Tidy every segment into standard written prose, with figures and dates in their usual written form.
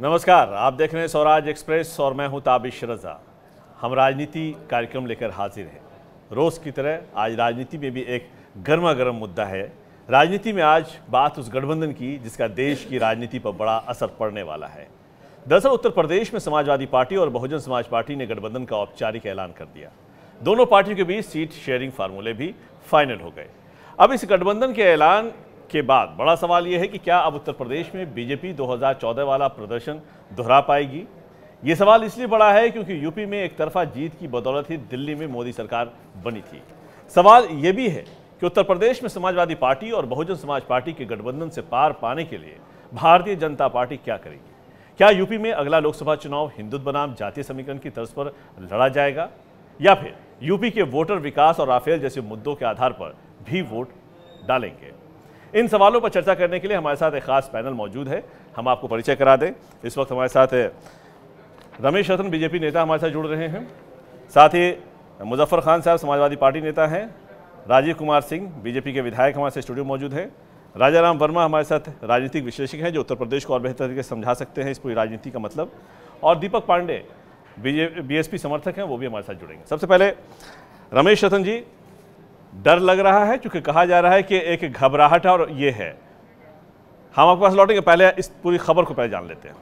नमस्कार, आप देख रहे हैं स्वराज एक्सप्रेस और मैं हूं ताबिश रजा। हम राजनीति कार्यक्रम लेकर हाजिर हैं। रोज की तरह आज राजनीति में भी एक गर्मा गर्म मुद्दा है। राजनीति में आज बात उस गठबंधन की जिसका देश की राजनीति पर बड़ा असर पड़ने वाला है। दरअसल उत्तर प्रदेश में समाजवादी पार्टी और बहुजन समाज पार्टी ने गठबंधन का औपचारिक ऐलान कर दिया। दोनों पार्टियों के बीच सीट शेयरिंग फार्मूले भी फाइनल हो गए। अब इस गठबंधन के ऐलान के बाद बड़ा सवाल यह है कि क्या अब उत्तर प्रदेश में बीजेपी 2014 वाला प्रदर्शन दोहरा पाएगी। ये सवाल इसलिए बड़ा है क्योंकि यूपी में एक तरफा जीत की बदौलत ही दिल्ली में मोदी सरकार बनी थी। सवाल यह भी है कि उत्तर प्रदेश में समाजवादी पार्टी और बहुजन समाज पार्टी के गठबंधन से पार पाने के लिए भारतीय जनता पार्टी क्या करेगी। क्या यूपी में अगला लोकसभा चुनाव हिंदुत्व बनाम जातीय समीकरण की तर्ज पर लड़ा जाएगा या फिर यूपी के वोटर विकास और राफेल जैसे मुद्दों के आधार पर भी वोट डालेंगे। इन सवालों पर चर्चा करने के लिए हमारे साथ एक खास पैनल मौजूद है। हम आपको परिचय करा दें। इस वक्त हमारे साथ रमेश रतन बीजेपी नेता हमारे साथ जुड़ रहे हैं। साथ ही मुजफ्फर खान साहब समाजवादी पार्टी नेता हैं। राजीव कुमार सिंह बीजेपी के विधायक हमारे साथ स्टूडियो मौजूद हैं। राजाराम वर्मा हमारे साथ राजनीतिक विश्लेषक हैं जो उत्तर प्रदेश को और बेहतर तरीके से समझा सकते हैं इस पूरी राजनीति का मतलब। और दीपक पांडे बीएसपी समर्थक हैं, वो भी हमारे साथ जुड़ेंगे। सबसे पहले रमेश रतन जी, डर लग रहा है क्योंकि कहा जा रहा है कि एक घबराहट है और ये है। हम आपके पास लौटेंगे, पहले इस पूरी खबर को पहले जान लेते हैं।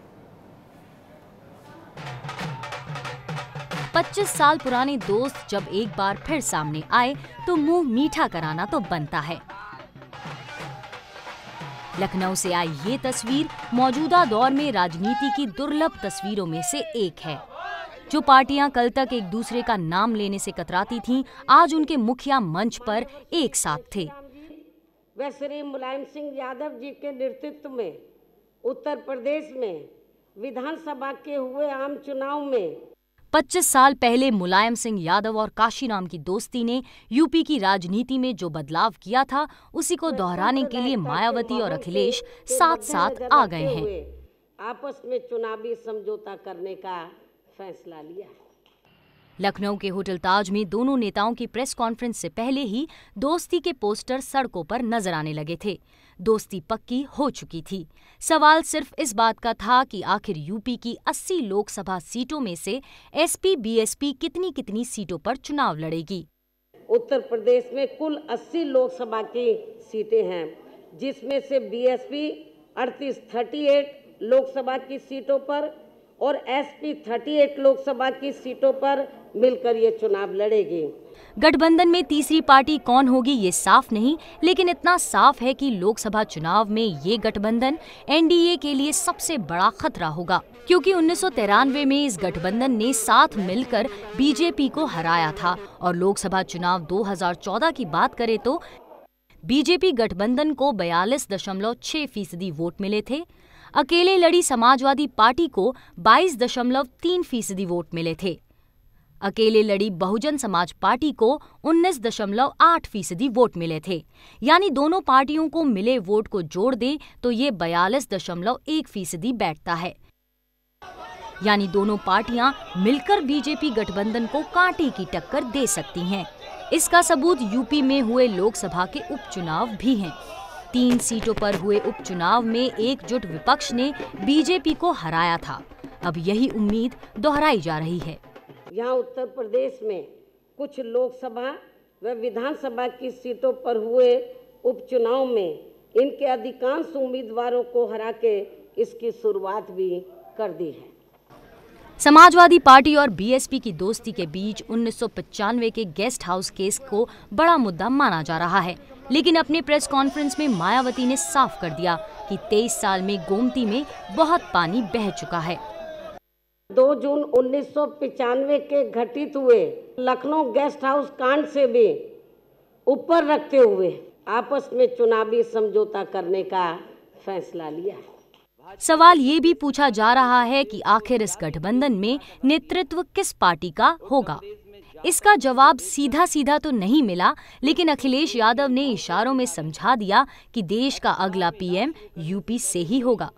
25 साल पुराने दोस्त जब एक बार फिर सामने आए तो मुंह मीठा कराना तो बनता है। लखनऊ से आई ये तस्वीर मौजूदा दौर में राजनीति की दुर्लभ तस्वीरों में से एक है। जो पार्टियां कल तक एक दूसरे का नाम लेने से कतराती थीं, आज उनके मुखिया मंच पर एक साथ थे। वे श्री मुलायम सिंह यादव जी के नेतृत्व में उत्तर प्रदेश में विधानसभा के हुए आम चुनाव में 25 साल पहले मुलायम सिंह यादव और काशीराम की दोस्ती ने यूपी की राजनीति में जो बदलाव किया था उसी को दोहराने के लिए मायावती और अखिलेश साथ साथ आ गए हैं। आपस में चुनावी समझौता करने का फैसला लिया। लखनऊ के होटल ताज में दोनों नेताओं की प्रेस कॉन्फ्रेंस से पहले ही दोस्ती के पोस्टर सड़कों पर नजर आने लगे थे। दोस्ती पक्की हो चुकी थी। सवाल सिर्फ इस बात का था कि आखिर यूपी की 80 लोकसभा सीटों में से एसपी बीएसपी कितनी सीटों पर चुनाव लड़ेगी। उत्तर प्रदेश में कुल 80 लोकसभा की सीटें हैं, जिसमें से बीएसपी 38 लोकसभा की सीटों पर और एसपी 38 लोकसभा की सीटों पर मिलकर ये चुनाव लड़ेगी। गठबंधन में तीसरी पार्टी कौन होगी ये साफ नहीं, लेकिन इतना साफ है कि लोकसभा चुनाव में ये गठबंधन एनडीए के लिए सबसे बड़ा खतरा होगा, क्योंकि 1993 में इस गठबंधन ने साथ मिलकर बीजेपी को हराया था। और लोकसभा चुनाव 2014 की बात करें तो बीजेपी गठबंधन को 42.6% वोट मिले थे। अकेले लड़ी समाजवादी पार्टी को 22.3% वोट मिले थे। अकेले लड़ी बहुजन समाज पार्टी को 19.8% वोट मिले थे। यानी दोनों पार्टियों को मिले वोट को जोड़ दें तो ये 42.1% बैठता है। यानी दोनों पार्टियां मिलकर बीजेपी गठबंधन को कांटे की टक्कर दे सकती हैं। इसका सबूत यूपी में हुए लोकसभा के उपचुनाव भी हैं। 3 सीटों पर हुए उपचुनाव में एकजुट विपक्ष ने बीजेपी को हराया था। अब यही उम्मीद दोहराई जा रही है। यहाँ उत्तर प्रदेश में कुछ लोकसभा व विधानसभा की सीटों पर हुए उपचुनाव में इनके अधिकांश उम्मीदवारों को हरा के इसकी शुरुआत भी कर दी है। समाजवादी पार्टी और बीएसपी की दोस्ती के बीच 1995 के गेस्ट हाउस केस को बड़ा मुद्दा माना जा रहा है, लेकिन अपने प्रेस कॉन्फ्रेंस में मायावती ने साफ कर दिया कि 23 साल में गोमती में बहुत पानी बह चुका है। 2 जून 1995 के घटित हुए लखनऊ गेस्ट हाउस कांड से भी ऊपर रखते हुए आपस में चुनावी समझौता करने का फैसला लिया। सवाल ये भी पूछा जा रहा है कि आखिर इस गठबंधन में नेतृत्व किस पार्टी का होगा। इसका जवाब सीधा सीधा तो नहीं मिला, लेकिन अखिलेश यादव ने इशारों में समझा दिया कि देश का अगला पीएम यूपी से ही होगा।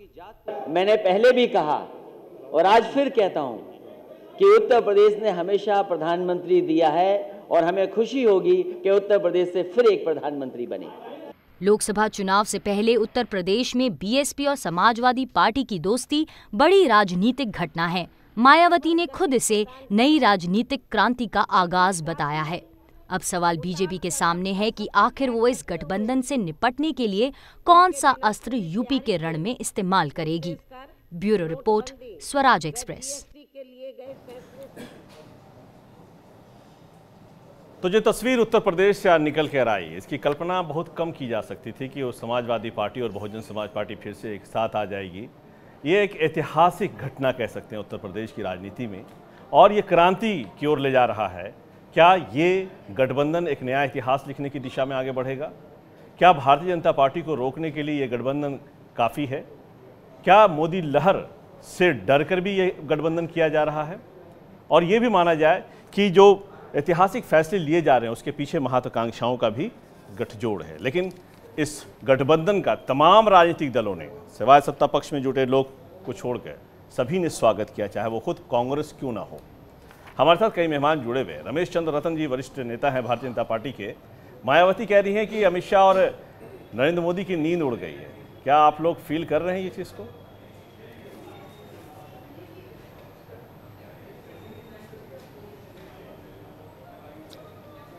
मैंने पहले भी कहा और आज फिर कहता हूं कि उत्तर प्रदेश ने हमेशा प्रधानमंत्री दिया है और हमें खुशी होगी कि उत्तर प्रदेश से फिर एक प्रधानमंत्री बने। लोकसभा चुनाव से पहले उत्तर प्रदेश में बीएसपी और समाजवादी पार्टी की दोस्ती बड़ी राजनीतिक घटना है। मायावती ने खुद इसे नई राजनीतिक क्रांति का आगाज बताया है। अब सवाल बीजेपी के सामने है कि आखिर वो इस गठबंधन से निपटने के लिए कौन सा अस्त्र यूपी के रण में इस्तेमाल करेगी। Bureau report, Swaraj express. तो जो तस्वीर उत्तर प्रदेश से निकल कर आई, इसकी कल्पना बहुत कम की जा सकती थी कि वो समाजवादी पार्टी और बहुजन समाज पार्टी फिर से एक साथ आ जाएगी। ये एक ऐतिहासिक घटना कह सकते हैं उत्तर प्रदेश की राजनीति में, और ये क्रांति की ओर ले जा रहा है। क्या ये गठबंधन एक नया इतिहास लिखने की दिशा में आगे बढ़ेगा? क्या भारतीय जनता पार्टी को रोकने के लिए ये गठबंधन काफ़ी है? क्या मोदी लहर से डरकर भी ये गठबंधन किया जा रहा है? और ये भी माना जाए कि जो ऐतिहासिक फैसले लिए जा रहे हैं उसके पीछे महत्वाकांक्षाओं का भी गठजोड़ है। लेकिन इस गठबंधन का तमाम राजनीतिक दलों ने, सिवाय सत्ता पक्ष में जुटे लोग को छोड़कर, सभी ने स्वागत किया, चाहे वो खुद कांग्रेस क्यों ना हो। हमारे साथ कई मेहमान जुड़े हुए। रमेश चंद्र रतन जी वरिष्ठ नेता हैं भारतीय जनता पार्टी के। मायावती कह रही हैं कि अमित शाह और नरेंद्र मोदी की नींद उड़ गई है। क्या आप लोग फील कर रहे हैं ये चीज़ को?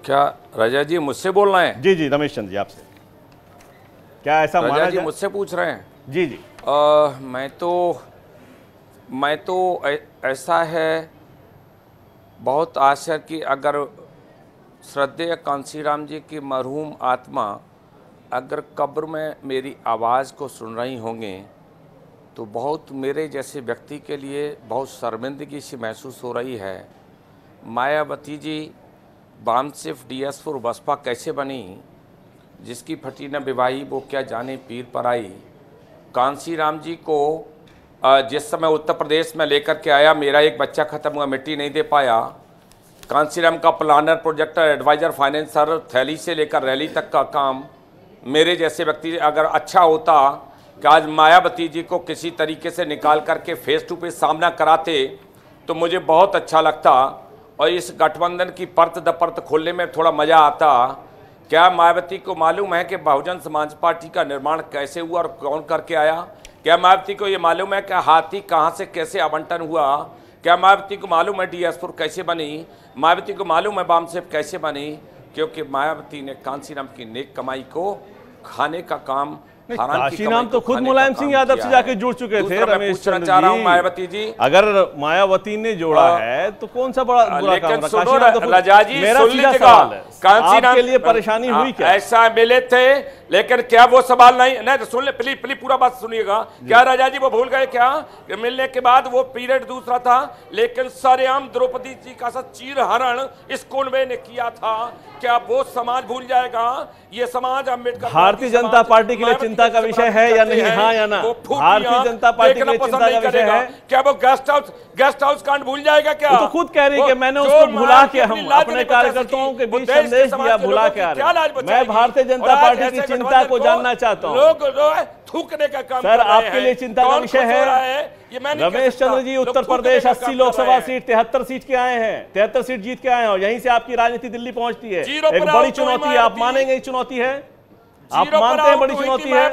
क्या राजा जी मुझसे बोल रहे हैं? जी जी, रमेश चंद्र जी आपसे। क्या ऐसा माना राजा जी जाए? मुझसे पूछ रहे हैं? जी जी। मैं तो ऐसा है, बहुत आशा कि अगर श्रद्धेय कांशीराम जी की मरहूम आत्मा अगर कब्र में मेरी आवाज़ को सुन रही होंगे तो बहुत मेरे जैसे व्यक्ति के लिए बहुत शर्मिंदगी सी महसूस हो रही है। मायावती जी बामसिफ DS4 बसपा कैसे बनी, जिसकी फटी न विवाही वो क्या जाने पीर पर आई। कांशीराम जी को जिस समय उत्तर प्रदेश में लेकर के आया, मेरा एक बच्चा खत्म हुआ, मिट्टी नहीं दे पाया। कांशीराम का प्लानर, प्रोजेक्टर, एडवाइज़र, फाइनेंसर, थैली से लेकर रैली तक का काम मेरे जैसे व्यक्ति अगर अच्छा होता कि आज मायावती जी को किसी तरीके से निकाल करके फेस टू फेस सामना कराते तो मुझे बहुत अच्छा लगता और इस गठबंधन की परत दपर्त खोलने में थोड़ा मज़ा आता। क्या मायावती को मालूम है कि बहुजन समाज पार्टी का निर्माण कैसे हुआ और कौन करके आया? क्या मायावती को ये मालूम है कि हाथी कहाँ से कैसे आवंटन हुआ? क्या मायावती को मालूम है DS4 कैसे बनी? मायावती को मालूम है बामसेफ कैसे बनी? क्योंकि मायावती ने कांशीराम की नेक कमाई को खाने का काम, कांशीराम तो खुद मुलायम सिंह यादव से जाके जुड़ चुके थे। रमेश चंद्र जी, मायावती जी, अगर मायावती ने जोड़ा है तो कौन सा बड़ा बुरा काम रहा? कांशीराम के लिए परेशानी हुई क्या? ऐसा मिले थे, लेकिन क्या वो सवाल नहीं सुन ले, प्लीज प्लीज पूरा बात सुनिएगा। क्या राजा जी वो भूल गए क्या मिलने के बाद वो पीरियड दूसरा था, लेकिन सरेआम द्रौपदी जी का साथ चीरहरण इस कॉन्वे ने किया था? क्या वो समाज भूल जाएगा? ये समाज अम्बेडकर भारतीय जनता पार्टी के लिए चिंता का विषय है या नहीं? हाँ या ना? भारतीय जनता पार्टी के लिए चिंता का विषय है। क्या वो गेस्ट हाउस कांड भूल जाएगा क्या? तो खुद कह रही है कि मैंने उसको भुला के हम अपने कार्यकर्ताओं के बीच संदेश दिया, भुला के आ रहे। मैं भारतीय जनता पार्टी की चिंता को जानना चाहता हूँ। लोग थूकने का काम सर, आपके लिए चिंता का विषय है। रमेश चंद्र जी, उत्तर प्रदेश 80 लोकसभा सीट 73 सीट के आए हैं, 73 सीट जीत के आए हैं और यहीं से आपकी राजनीति दिल्ली पहुंचती है। एक बड़ी चुनौती है, आप मानेंगे चुनौती है? आप मानते हैं बड़ी चुनौती है?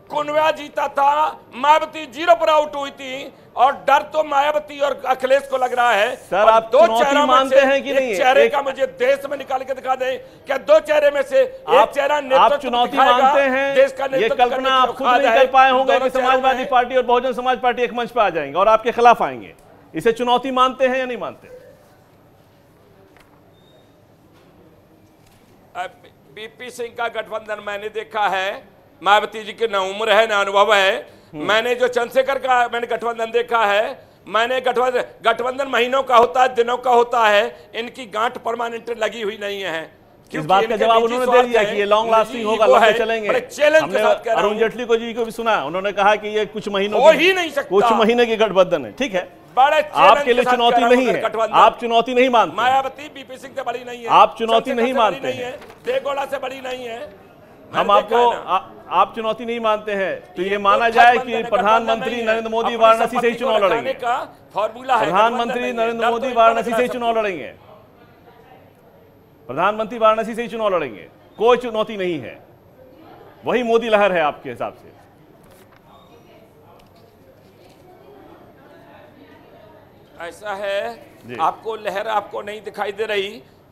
कुनवा जीता था, मायावती 0 पर आउट हुई थी और डर तो मायावती और अखिलेश को लग रहा है। सर, आप दो चेहरा मानते हैं कि नहीं? चेहरे का मुझे देश में निकाल के दिखा दें। क्या दो चेहरे में से एक चेहरा आप चुनौती मानते हैं? देश का ये कल्पना आप खुद नहीं कर पाए होंगे कि समाजवादी पार्टी और बहुजन समाज पार्टी एक मंच पर आ जाएंगे और आपके खिलाफ आएंगे। इसे चुनौती मानते हैं या नहीं मानते? बीपी सिंह का गठबंधन मैंने देखा है। मायावती जी की न उम्र है न अनुभव है। मैंने जो चंद्रशेखर का मैंने गठबंधन देखा है। मैंने गठबंधन महीनों का होता है, दिनों का होता है। इनकी गांठ परमानेंट लगी हुई नहीं है। इस बात का जवाब उन्होंने दे दिया कि ये लॉन्ग लास्टिंग होगा, लंबे चलेंगे। हमने अरुण जेटली को जी को भी सुना, उन्होंने कहा कि ये कुछ महीनों हो ही नहीं सकता, कुछ महीने की गठबंधन है। ठीक है, आपके लिए चुनौती नहीं है, आप चुनौती नहीं मानते। मायावती बीपी सिंह से बड़ी नहीं है, आप चुनौती नहीं मानते हैं, देवगौड़ा से बड़ी नहीं है। हम आपको आप चुनौती नहीं मानते हैं तो ये माना जाए कि प्रधानमंत्री नरेंद्र मोदी वाराणसी से ही चुनाव लड़ेंगे। प्रधानमंत्री नरेंद्र मोदी वाराणसी से ही चुनाव लड़ेंगे। प्रधानमंत्री वाराणसी से ही चुनाव लड़ेंगे, कोई चुनौती नहीं है। वही मोदी लहर है आपके हिसाब से? ऐसा है, आपको लहर आपको नहीं दिखाई दे रही।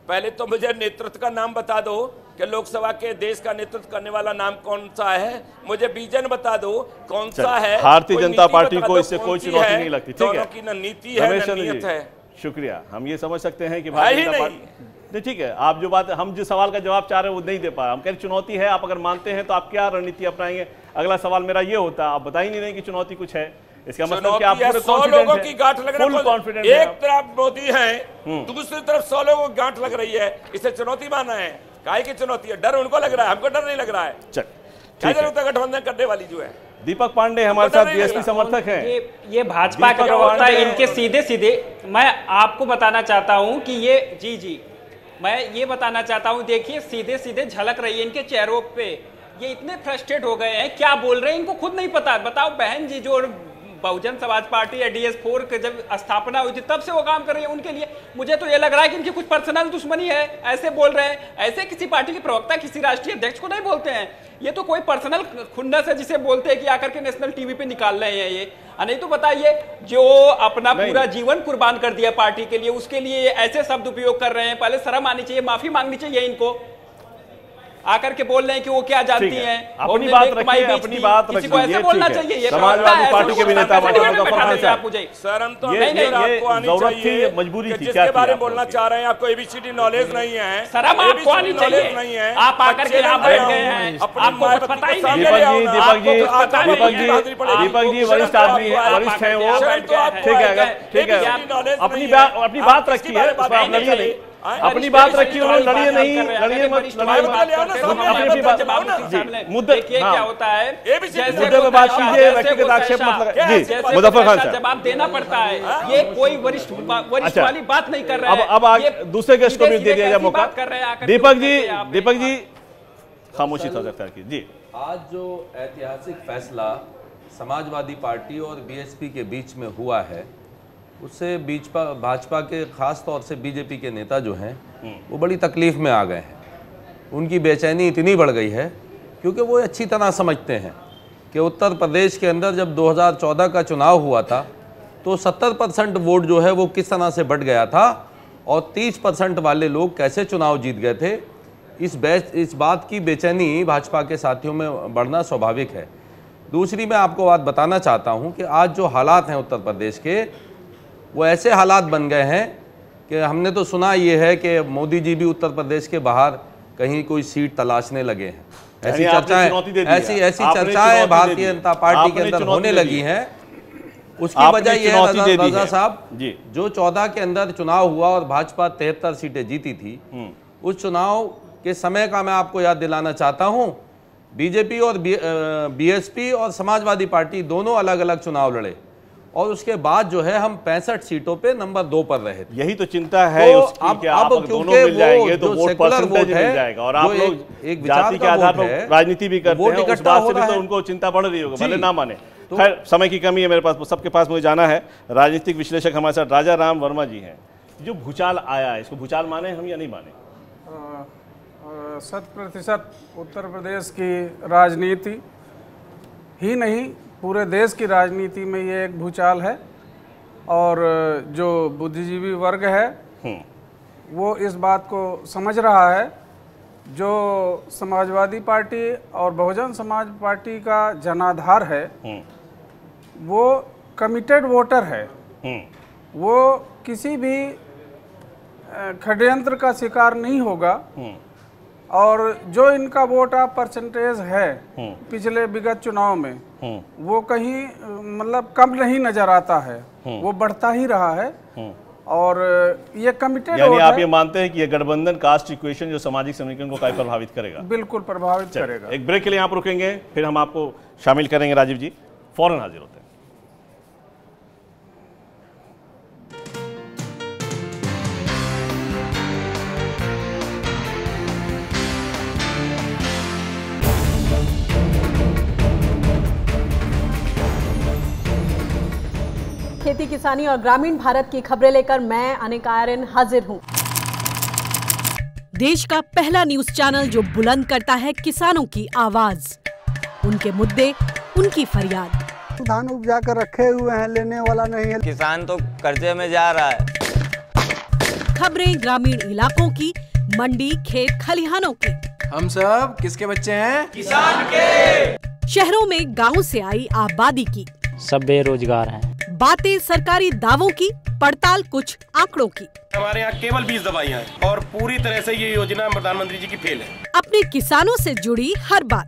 पहले तो मुझे नेतृत्व का नाम बता दो कि लोकसभा के देश का नेतृत्व करने वाला नाम कौन सा है। मुझे विजन बता दो कौन सा है। भारतीय जनता पार्टी को इससे कोई चुनौती नहीं लगती। ठीक है, की न नीति है न नीयत है। शुक्रिया। हम ये समझ सकते हैं कि भारतीय जनता पार्टी, ठीक है, आप जो बात, हम जिस सवाल का जवाब चाह रहे हैं वो नहीं दे पा रहे। हम कह रहे चुनौती है, आप अगर मानते हैं तो आप क्या रणनीति अपनाएंगे? अगला सवाल मेरा ये होता, आप बता ही नहीं रहे कि चुनौती कुछ है। इसका मतलब कि आप पूरे 100 लोगों की गांठ लग रही है। एक तरफ मोदी है, दूसरी तरफ 100 लोगों की गांठ लग रही है, इसे चुनौती माना है। काहे की चुनौती है? डर उनको लग रहा है, हमको डर नहीं लग रहा है। क्या जरूरत है गठबंधन करने वाली जो है? दीपक पांडे हमारे साथ बीएसपी समर्थक हैं। ये भाजपा के प्रवक्ता है, इनके सीधे सीधे मैं आपको बताना चाहता हूं कि ये मैं ये बताना चाहता हूं, देखिए सीधे सीधे झलक रही है इनके चेहरों पे। ये इतने फ्रस्ट्रेट हो गए हैं, क्या बोल रहे हैं इनको खुद नहीं पता। बताओ बहन जी, जो बहुजन समाज पार्टी या DS4 के जब स्थापना हुई थी तब से वो काम कर रही है उनके लिए। मुझे तो ये लग रहा है कि इनकी कुछ पर्सनल दुश्मनी है, ऐसे बोल रहे हैं। ऐसे किसी पार्टी के प्रवक्ता किसी राष्ट्रीय अध्यक्ष को नहीं बोलते हैं। ये तो कोई पर्सनल खुन्नस है जिसे बोलते हैं कि आकर के नेशनल टीवी पे निकाल रहे हैं ये। नहीं तो बताइए, जो अपना पूरा जीवन कुर्बान कर दिया पार्टी के लिए, उसके लिए ऐसे शब्द उपयोग कर रहे हैं। पहले शर्म आनी चाहिए, माफी मांगनी चाहिए इनको। आकर के बोल रहे हैं कि वो क्या जानती हैं। अपनी बात रखिए, अपनी बात रखिए। किसी को ऐसे बोलना चाहिए। ये समाजवादी पार्टी के भी नेता शर्म तो नहीं आपको आनी चाहिए, मजबूरी थी जिसके बारे में बोलना चाह रहे हैं। आपको ABCD नॉलेज नहीं है, शर्म आपको आनी चाहिए। नहीं है, आप आकर के यहाँ बैठ गए हैं, आपको कुछ पता ही नहीं। दीपक जी वरिष्ठ आदमी है, वरिष्ठ है वो, ठीक है। अपनी बात रखिए, लड़िए नहीं। अपनी बात रखिए, लड़िए नहीं, लड़िए मत। मुद्दे क्या होता है, मुद्दे पे बात कीजिए, व्यक्तिगत आक्षेप मत लगाइए। जी, मुजफ्फर खान साहब, जवाब देना पड़ता है। ये कोई वरिष्ठ वाली बात नहीं कर रहा है। अब दूसरे गेस्ट को भी दे दिया जाए मौका। दीपक जी खामोशी सरकार की। जी, आज जो ऐतिहासिक फैसला समाजवादी पार्टी और BSP के बीच में हुआ है, उससे भाजपा के खास तौर से BJP के नेता जो हैं वो बड़ी तकलीफ में आ गए हैं। उनकी बेचैनी इतनी बढ़ गई है क्योंकि वो अच्छी तरह समझते हैं कि उत्तर प्रदेश के अंदर जब 2014 का चुनाव हुआ था तो 70% वोट जो है वो किस तरह से बढ़ गया था और 30% वाले लोग कैसे चुनाव जीत गए थे। इस बात की बेचैनी भाजपा के साथियों में बढ़ना स्वाभाविक है। दूसरी मैं आपको बात बताना चाहता हूँ कि आज जो हालात हैं उत्तर प्रदेश के, वो ऐसे हालात बन गए हैं कि हमने तो सुना ये है कि मोदी जी भी उत्तर प्रदेश के बाहर कहीं कोई सीट तलाशने लगे हैं। ऐसी चर्चाएं भारतीय जनता पार्टी के अंदर होने लगी हैं। उसकी वजह यह है रजा साहब, जो 14 के अंदर चुनाव हुआ और भाजपा 73 सीटें जीती थी, उस चुनाव के समय का मैं आपको याद दिलाना चाहता हूं। BJP और BSP और समाजवादी पार्टी दोनों अलग अलग चुनाव लड़े और उसके बाद जो है हम 65 सीटों पे नंबर 2 पर रहे थे। यही तो चिंता है तो उसकी कि आप दोनों मिल जाएंगे तो वोट परसेंटेज मिल जाएगा और आप लोग एक जाति के आधार पर राजनीति भी करते हैं। उस बात से भी तो उनको चिंता बढ़ रही होगी, भले ना माने। खैर, समय की कमी है मेरे पास, सबके पास मुझे जाना है। राजनीतिक विश्लेषक हमारे साथ राजा राम वर्मा जी हैं। जो भूचाल आया है, इसको भूचाल माने हम या नहीं माने? 100% उत्तर प्रदेश की राजनीति ही नहीं, पूरे देश की राजनीति में ये एक भूचाल है। और जो बुद्धिजीवी वर्ग है वो इस बात को समझ रहा है। जो समाजवादी पार्टी और बहुजन समाज पार्टी का जनाधार है वो कमिटेड वोटर है। वो किसी भी षड्यंत्र का शिकार नहीं होगा। और जो इनका वोट ऑफ परसेंटेज है पिछले विगत चुनाव में, वो कहीं मतलब कम नहीं नजर आता है, वो बढ़ता ही रहा है। और ये कमिटेड, यानी आप ये मानते हैं कि ये गठबंधन कास्ट इक्वेशन जो सामाजिक समीकरण को काफी प्रभावित करेगा? बिल्कुल प्रभावित करेगा। एक ब्रेक के लिए यहाँ पर रुकेंगे, फिर हम आपको शामिल करेंगे। राजीव जी फौरन हाजिर होते हैं। खेती किसानी और ग्रामीण भारत की खबरें लेकर मैं अनिका आर्यन हाजिर हूं। देश का पहला न्यूज चैनल जो बुलंद करता है किसानों की आवाज, उनके मुद्दे, उनकी फरियाद। धान उपजा कर रखे हुए हैं, लेने वाला नहीं है। किसान तो कर्जे में जा रहा है। खबरें ग्रामीण इलाकों की, मंडी, खेत खलिहानों की। हम सब किसके बच्चे हैं? किसान के। शहरों में गांव से आई आबादी की। सब बेरोजगार हैं। बातें सरकारी दावों की, पड़ताल कुछ आंकड़ों की। हमारे यहाँ केवल 20 दवाइयाँ हैं और पूरी तरह से ये योजना प्रधानमंत्री जी की फेल है। अपने किसानों से जुड़ी हर बात।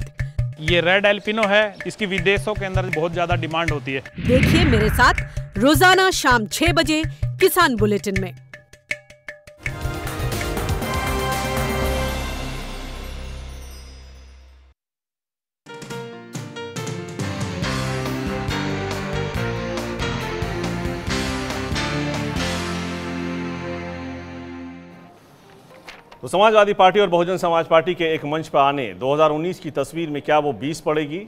ये रेड एल्पिनो है, इसकी विदेशों के अंदर बहुत ज्यादा डिमांड होती है। देखिए मेरे साथ रोजाना शाम 6 बजे किसान बुलेटिन में। तो समाजवादी पार्टी और बहुजन समाज पार्टी के एक मंच पर आने 2019 की तस्वीर में क्या वो 20 पड़ेगी?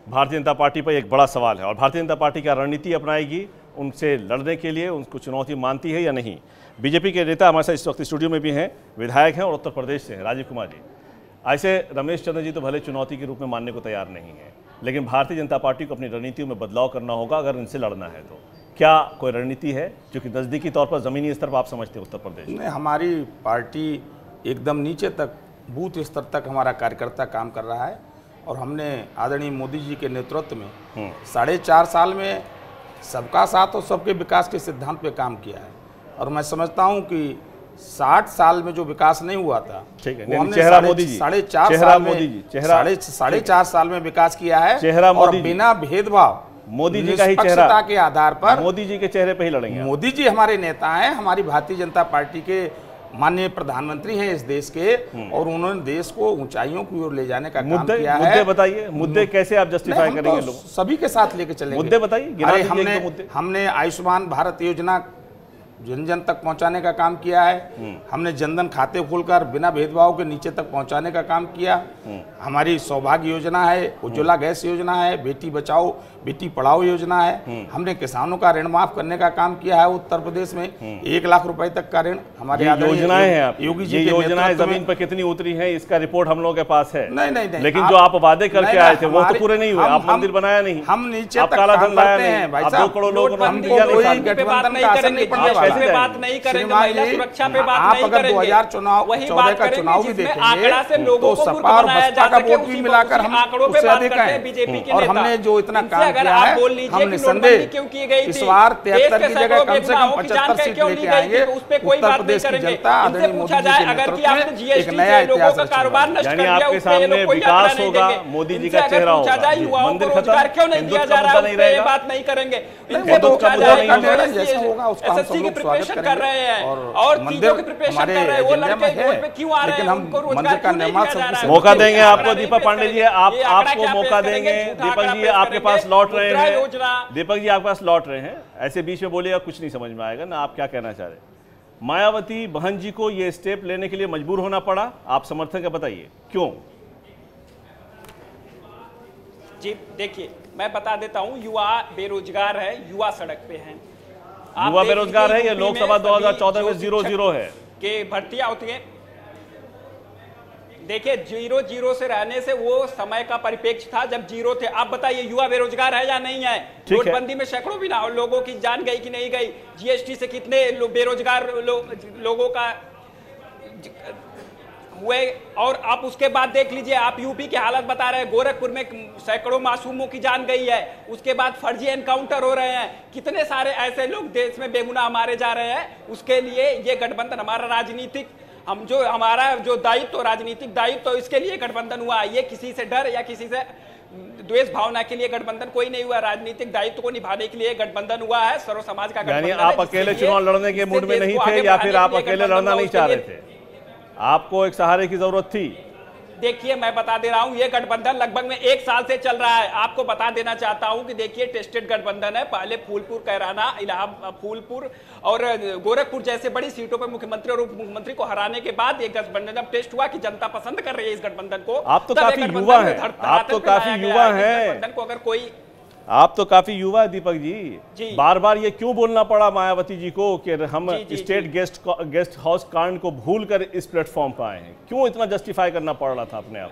भारतीय जनता पार्टी पर एक बड़ा सवाल है। और भारतीय जनता पार्टी क्या रणनीति अपनाएगी उनसे लड़ने के लिए? उनको चुनौती मानती है या नहीं? बीजेपी के नेता हमारे साथ इस वक्त स्टूडियो में भी हैं, विधायक हैं और उत्तर प्रदेश से हैं, राजीव कुमार जी। ऐसे रमेश चंद्र जी तो भले चुनौती के रूप में मानने को तैयार नहीं है, लेकिन भारतीय जनता पार्टी को अपनी रणनीतियों में बदलाव करना होगा अगर इनसे लड़ना है। तो क्या कोई रणनीति है जो कि नज़दीकी तौर पर ज़मीनी स्तर पर आप समझते हैं उत्तर प्रदेश में? हमारी पार्टी एकदम नीचे तक, बूथ स्तर तक हमारा कार्यकर्ता काम कर रहा है और हमने आदरणीय मोदी जी के नेतृत्व में 4.5 साल में सबका साथ और सबके विकास के सिद्धांत पे काम किया है। और मैं समझता हूं कि 60 साल में जो विकास नहीं हुआ था, वो हमने 4.5 साल में 4.5 साल में विकास किया है और बिना भेदभाव मोदी जी का ही चेहरा के आधार पर, मोदी जी के चेहरे पे ही लड़ेंगे। मोदी जी हमारे नेता हैं, हमारी भारतीय जनता पार्टी के माननीय प्रधानमंत्री हैं इस देश के और उन्होंने देश को ऊंचाइयों की ओर ले जाने का काम किया है। मुद्दे बताइए, मुद्दे कैसे आप जस्टिफाई करेंगे? लोग सभी के साथ लेके चलेंगे। मुद्दे बताइए। अरे हमने आयुष्मान भारत योजना जन जन तक पहुंचाने का काम किया है। हमने जनधन खाते खोलकर बिना भेदभाव के नीचे तक पहुंचाने का काम किया। हमारी सौभाग्य योजना है, उज्ज्वला गैस योजना है, बेटी बचाओ बेटी पढ़ाओ योजना है। हमने किसानों का ऋण माफ करने का काम किया है। उत्तर प्रदेश में 1 लाख रुपए तक का ऋण हमारे योजनाएं हैं। योगी जी की योजनाएं जमीन पर कितनी उतरी है इसका रिपोर्ट हम लोगों के पास है। नहीं, लेकिन जो आप वादे करके आए थे वो तो पूरे नहीं हुए। आप मंदिर बनाया नहीं, हम नीचे तक काला धन लाया नहीं, आप 2 करोड़ लोगों को गठबंधन का असर नहीं पड़ने वाला है। बात नहीं करेंगे, महिला सुरक्षा पे बात नहीं करेंगे। 2014 का चुनाव भी देखेंगे तो सपा और बसपा का वोट भी मिलाकर हम उससे अधिक हैं। और हमने जो इतना काम किया है, हमने संदेह इस बार 73 की जगह कम से कम 75 सीट लेके आएंगे। उत्तर प्रदेश की जनता आदरणीय मोदी जी के नेतृत्व में एक नया इतिहास यानी आपके सामने विकास होगा, मोदी जी का चेहरा होगा, मंदिर खत्म, क्यों नहीं दिया जा रहा है, ये बात नहीं करेंगे। जैसा होगा उसका हम सब लोग स्वागत करेंगे और मंदिर हमारे एजेंडे में है, लेकिन हम मंदिर का निर्माण मौका देंगे आपको। दीपक पांडे जी आपको मौका देंगे। दीपक जी आपके पास लौट रहे हैं, दीपक जी आपके पास लौट रहे हैं। ऐसे बीच में बोलिएगा कुछ नहीं समझ में आएगा ना। आप क्या कहना चाह रहे हैं? मायावती बहन जी को ये स्टेप लेने के लिए मजबूर होना पड़ा, आप समर्थक है, बताइए क्यों? जी देखिए, मैं बता देता हूं, युवा बेरोजगार है, युवा सड़क पे हैं। युवा बेरोजगार है, ये लोकसभा 2014 में 0-0 है कि भर्तियां होती हैं। देखिए 0-0 से रहने से वो समय का परिप्रेक्ष्य था जब 0 थे। आप बताइए युवा बेरोजगार है या नहीं है? नोटबंदी में सैकड़ों भी ना लोगों की जान गई कि नहीं गई, जीएसटी से कितने बेरोजगार लोगों का हुए। और आप उसके बाद देख लीजिए, आप यूपी की हालत बता रहे हैं, गोरखपुर में सैकड़ों मासूमों की जान गई है। उसके बाद फर्जी एनकाउंटर हो रहे हैं, कितने सारे ऐसे लोग देश में बेगुनाह मारे जा रहे हैं। उसके लिए ये गठबंधन हमारा राजनीतिक हमारा जो दायित्व, राजनीतिक दायित्व, तो इसके लिए गठबंधन हुआ। ये किसी से डर या किसी से द्वेष भावना के लिए गठबंधन कोई नहीं हुआ, राजनीतिक दायित्व को निभाने के लिए गठबंधन हुआ है। सर्व समाज का गठबंधन। यानी आप अकेले चुनाव लड़ने के मूड में नहीं थे या फिर आप अकेले लड़ना नहीं चाह रहे थे? आपको एक सहारे की जरूरत थी? देखिए मैं बता दे रहा हूं, ये गठबंधन लगभग में 1 साल से चल रहा है। आपको बता देना चाहता हूं कि देखिए टेस्टेड गठबंधन है। पहले फूलपुर, कैराना, इलाहाबाद, फूलपुर और गोरखपुर जैसे बड़ी सीटों पर मुख्यमंत्री और उप मुख्यमंत्री को हराने के बाद एक गठबंधन जब टेस्ट हुआ कि जनता पसंद कर रही है इस गठबंधन को। आप तो काफी युवा हैं, आप तो काफी युवा हैं। गठबंधन को अगर कोई आप तो काफी युवा है दीपक जी, बार बार ये क्यों बोलना पड़ा मायावती जी को कि हम स्टेट गेस्ट हाउस कांड को भूलकर इस प्लेटफॉर्म पर आए हैं? क्यों इतना जस्टिफाई करना पड़ रहा था अपने आप?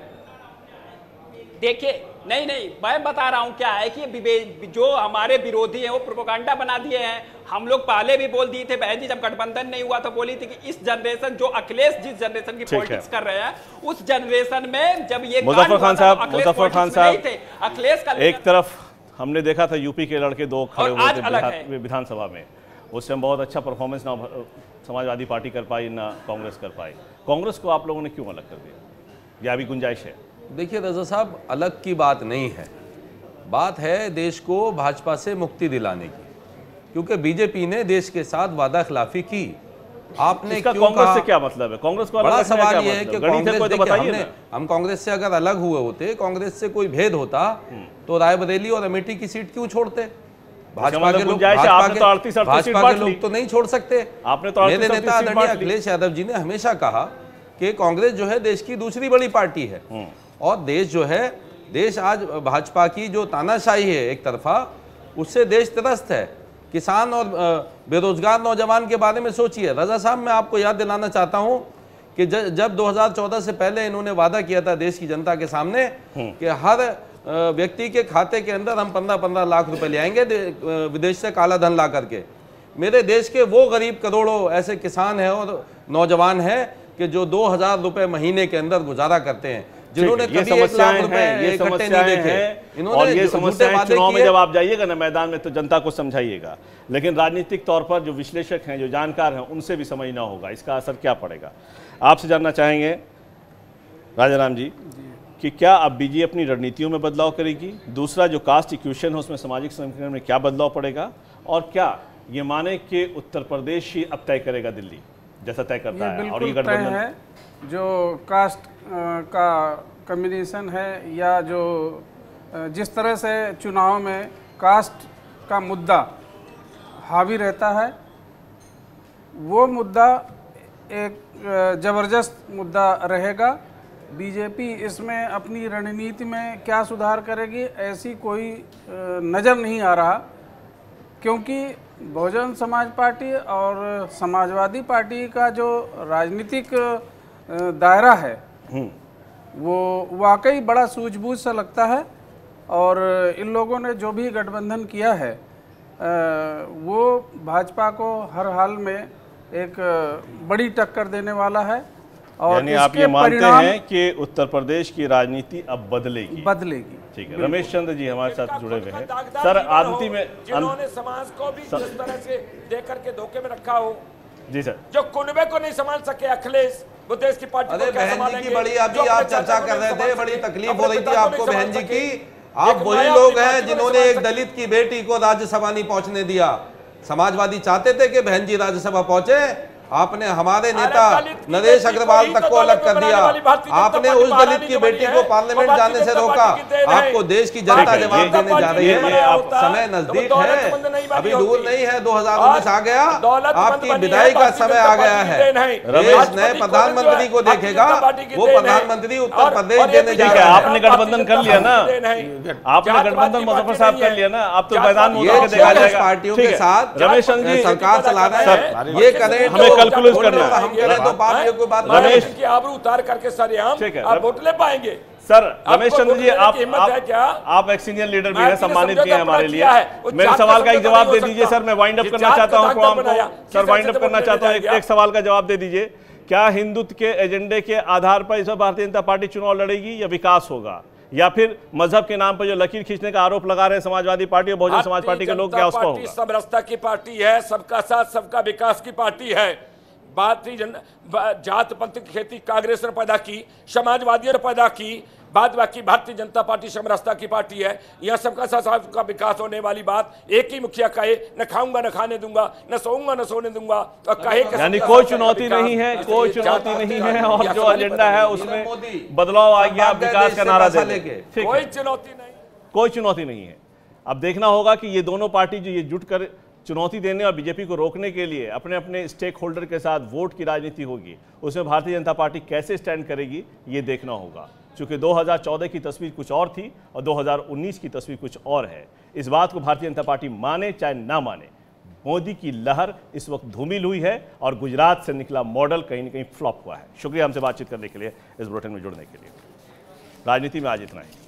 देखिए, नहीं मैं बता रहा हूं क्या है कि जो हमारे विरोधी हैं वो प्रोपेगेंडा बना दिए हैं। हम लोग पहले भी बोल दिए थे, बहन जी जब गठबंधन नहीं हुआ तो बोली थी कि इस जनरेशन जो अखिलेश जिस जनरेशन की पॉलिटिक्स कर रहे हैं उस जनरेशन में जब ये मुजफ्फर खान साहब अखिलेश का एक तरफ हमने देखा था यूपी के लड़के दो खड़े हुए थे विधानसभा में, उस टाइम बहुत अच्छा परफॉर्मेंस ना समाजवादी पार्टी कर पाई ना कांग्रेस कर पाई। कांग्रेस को आप लोगों ने क्यों अलग कर दिया? या अभी गुंजाइश है? देखिए रजा साहब, अलग की बात नहीं है, बात है देश को भाजपा से मुक्ति दिलाने की, क्योंकि बीजेपी ने देश के साथ वादा खिलाफी की। आपने क्यों कांग्रेस से क्या मतलब है? कांग्रेस को बड़ा सवाल ये है कि कांग्रेस, हम कांग्रेस से अगर अलग हुए होते, कांग्रेस से कोई भेद होता तो रायबरेली और अमेठी की सीट क्यों छोड़ते? भाजपा के लोग तो नहीं छोड़ सकते। आपने तो मेरे नेता आदरणीय अखिलेश यादव जी ने हमेशा कहा कि कांग्रेस जो है देश की दूसरी बड़ी पार्टी है, और देश जो है, देश आज भाजपा की जो तानाशाही है एक तरफा, उससे देश त्रस्त है। किसान और बेरोजगार नौजवान के बारे में सोचिए। रजा साहब, मैं आपको याद दिलाना चाहता हूं कि जब 2014 से पहले इन्होंने वादा किया था देश की जनता के सामने कि हर व्यक्ति के खाते के अंदर हम 15-15 लाख रुपए ले आएंगे विदेश से काला धन ला करके। मेरे देश के वो गरीब करोड़ों ऐसे किसान हैं और नौजवान हैं कि जो 2000 रुपए महीने के अंदर गुजारा करते हैं, जिन्होंने कभी 1 लाख रुपए इकट्ठे नहीं देखे। और ये समस्याएं चुनाव में जब आप जाइएगा ना मैदान में तो जनता को समझाइएगा, लेकिन राजनीतिक तौर पर जो विश्लेषक हैं, जो जानकार हैं, उनसे भी समझना होगा इसका असर क्या पड़ेगा। आपसे जानना चाहेंगे राजाराम जी कि क्या अब बीजेपी अपनी रणनीतियों में बदलाव करेगी? दूसरा, जो कास्ट इक्वेशन है उसमें सामाजिक समीकरण में क्या बदलाव पड़ेगा? और क्या ये माने कि उत्तर प्रदेश ही अब तय करेगा दिल्ली जैसा तय करता है? और ये गठबंधन है जो कास्ट का कम्बिनेशन है, या जो जिस तरह से चुनाव में कास्ट का मुद्दा हावी रहता है, वो मुद्दा एक ज़बरदस्त मुद्दा रहेगा। बीजेपी इसमें अपनी रणनीति में क्या सुधार करेगी ऐसी कोई नज़र नहीं आ रहा, क्योंकि बहुजन समाज पार्टी और समाजवादी पार्टी का जो राजनीतिक दायरा है वो वाकई बड़ा सूझबूझ सा लगता है। और इन लोगों ने जो भी गठबंधन किया है वो भाजपा को हर हाल में एक बड़ी टक्कर देने वाला है। और यानी आप ये मानते हैं कि उत्तर प्रदेश की राजनीति अब बदलेगी? ठीक है, रमेश चंद्र जी हमारे साथ जुड़े हुए हैं। सर, आदती में जिन्होंने समाज को भी जिस तरह से देकर के धोखे में रखा हो, जी सर, जो कुनबे को नहीं संभाल सके अखिलेश, वो देश की पार्टी को क्या संभालेंगे? बड़ी अभी आप चर्चा कर रहे थे, बड़ी तकलीफ हो रही थी आपको बहन जी की। आप वही लोग हैं जिन्होंने एक दलित की बेटी को राज्यसभा नहीं पहुंचने दिया। समाजवादी चाहते थे कि बहन जी राज्यसभा पहुंचे, आपने हमारे नेता नरेश अग्रवाल तक को अलग कर दिया। आपने उस दलित की बेटी को पार्लियामेंट जाने से रोका। आपको देश की जनता जवाब देने जा रही है। समय नजदीक है, अभी दूर नहीं है, 2019 आ गया, आपकी विदाई का समय आ गया है। देश नए प्रधानमंत्री को देखेगा, वो प्रधानमंत्री उत्तर प्रदेश देने जा रहा है। आपने गठबंधन कर लिया ना, आपने गठबंधन मुजफ्फर साहब कर लिया ना, अब तो मैदान में उतर के देखा जाएगा। पार्टियों के साथ रमेश चंद्र जी सरकार चला रहे हैं, ये करें कैलकुलेट करना है। हम करें तो बात ये कोई बात रमेश की आबरू उतार करके सरेआम आप वोट ले पाएंगे। सर रमेश चंद्र जी, आप एक सीनियर लीडर भी हैं, सम्मानित भी हैं हमारे लिए। मेरे सवाल का एक जवाब दे दीजिए सर, मैं वाइंड अप करना चाहता हूं प्रोग्राम को। सर वाइंड अप करना चाहता हूं, एक सवाल का जवाब दे दीजिए। क्या हिंदुत्व के एजेंडे के आधार पर इस बार भारतीय जनता पार्टी चुनाव लड़ेगी या विकास होगा, या फिर मजहब के नाम पर जो लकीर खींचने का आरोप लगा रहे हैं समाजवादी पार्टी और बहुजन समाज पार्टी के लोग, क्या उसका होगा? समरसता की पार्टी है, सबका साथ सबका विकास की पार्टी है। जात पंथ की खेती कांग्रेस ने पैदा की, समाजवादियों ने पैदा की, बाद बाकी भारतीय जनता पार्टी समरसता की पार्टी है। यह सबका साथ सबका विकास होने वाली बात एक ही मुखिया कहे, न खाऊंगा न खाने दूंगा, न सोऊंगा न सोने दूंगा, और कहे यानी कोई चुनौती नहीं है, कोई चुनौती नहीं है, और जो एजेंडा है उसमें बदलाव आ गया, विकास का नारा दे लेके, कोई चुनौती नहीं, कोई चुनौती नहीं है। अब देखना होगा कि ये दोनों पार्टी जो ये जुट कर चुनौती देने और बीजेपी को रोकने के लिए अपने अपने स्टेक होल्डर के साथ वोट की राजनीति होगी, उसमें भारतीय जनता पार्टी कैसे स्टैंड करेगी ये देखना होगा। चूंकि 2014 की तस्वीर कुछ और थी और 2019 की तस्वीर कुछ और है। इस बात को भारतीय जनता पार्टी माने चाहे ना माने, मोदी की लहर इस वक्त धूमिल हुई है और गुजरात से निकला मॉडल कहीं ना कहीं फ्लॉप हुआ है। शुक्रिया हमसे बातचीत करने के लिए, इस बुलेटिन में जुड़ने के लिए। राजनीति में आज इतना ही।